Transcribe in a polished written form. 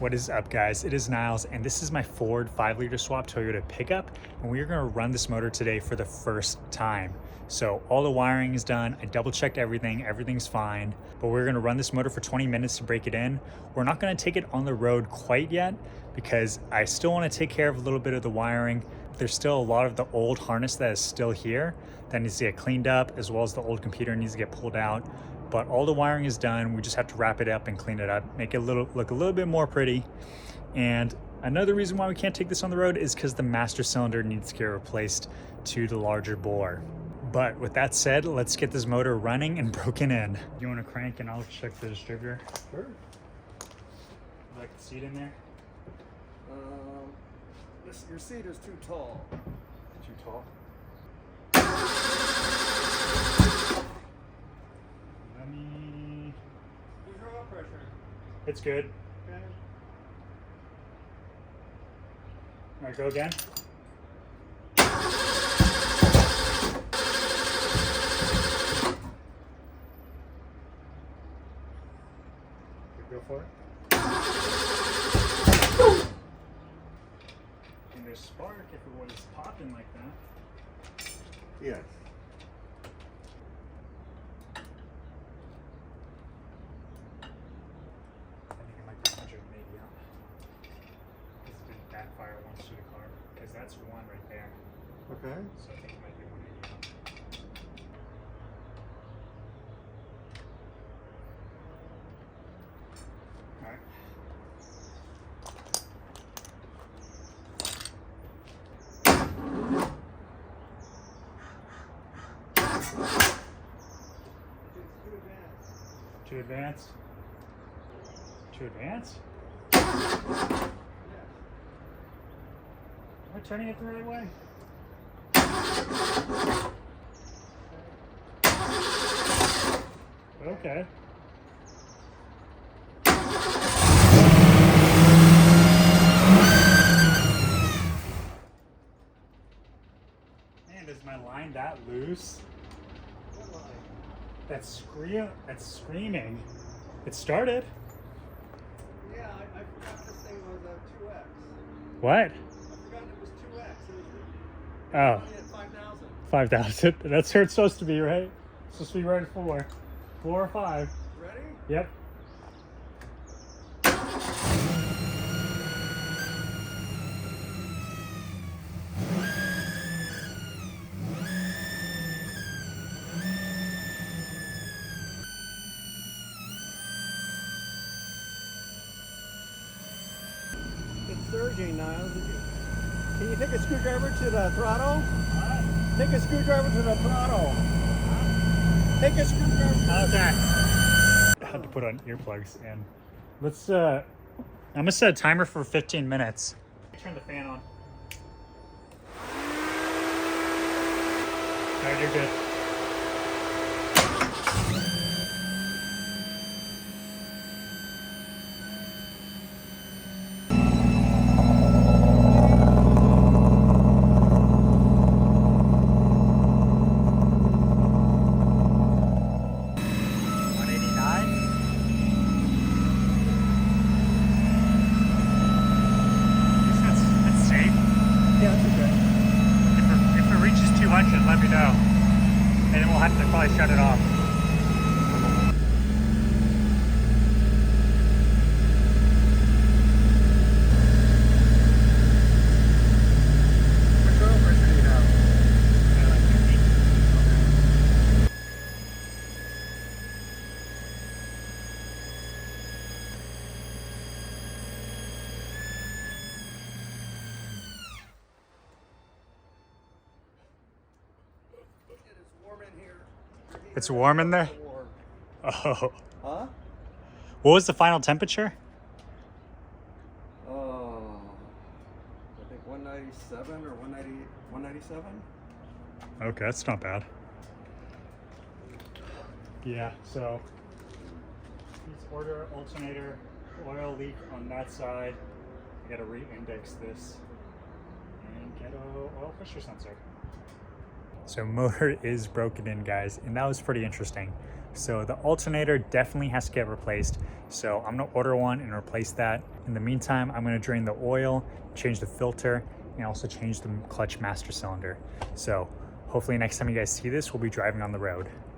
What is up, guys? It is Niles, and this is my Ford 5-liter swap Toyota pickup, and we are going to run this motor today for the first time. So all the wiring is done. I double checked everything. Everything's fine, but we're going to run this motor for 20 minutes to break it in. We're not going to take it on the road quite yet because I still want to take care of a little bit of the wiring. There's still a lot of the old harness that is still here that needs to get cleaned up, as well as the old computer needs to get pulled out. But all the wiring is done. We just have to wrap it up and clean it up, make it look a little bit more pretty. And another reason why we can't take this on the road is because the master cylinder needs to get replaced to the larger bore. But with that said, let's get this motor running and broken in. You want to crank and I'll check the distributor? Sure. Like the seat in there? Your seat is too tall. Too tall? Let me... Where's your oil pressure? It's good. Okay. All right, go again. Go for it. And there's spark if it was popping like that. Yes. I think it might be 100 maybe. This didn't backfire once through the car because that's one right there. Okay. So I think it might be 180. All right. Too advanced? Too advanced? Am I turning it the right way? Okay. Man, is my line that loose? That's screaming. It started. Yeah, I forgot this thing was a 2X. What? I forgot it was 2X. It was Oh, only at 5,000. 5,000. That's where it's supposed to be, right? It's supposed to be right at 4. 4 or 5. Ready? Yep. It's surging, Niles. Can you take a screwdriver to the throttle? Take a screwdriver to the throttle. Take a screwdriver. Okay. I had to put on earplugs in. Let's I'm gonna set a timer for 15 minutes. Turn the fan on. Alright, you're good. Let me know, and then we'll have to probably shut it off. Which oil pressure do you have? It's warm in there? Warm. Oh. Huh? What was the final temperature? Oh, I think 197 or 197. Okay, that's not bad. Yeah, so let's order alternator, oil leak on that side. I gotta re-index this and get a oil pressure sensor. So motor is broken in, guys, and that was pretty interesting. So the alternator definitely has to get replaced. So I'm gonna order one and replace that. In the meantime, I'm gonna drain the oil, change the filter, and also change the clutch master cylinder. So hopefully next time you guys see this, we'll be driving on the road.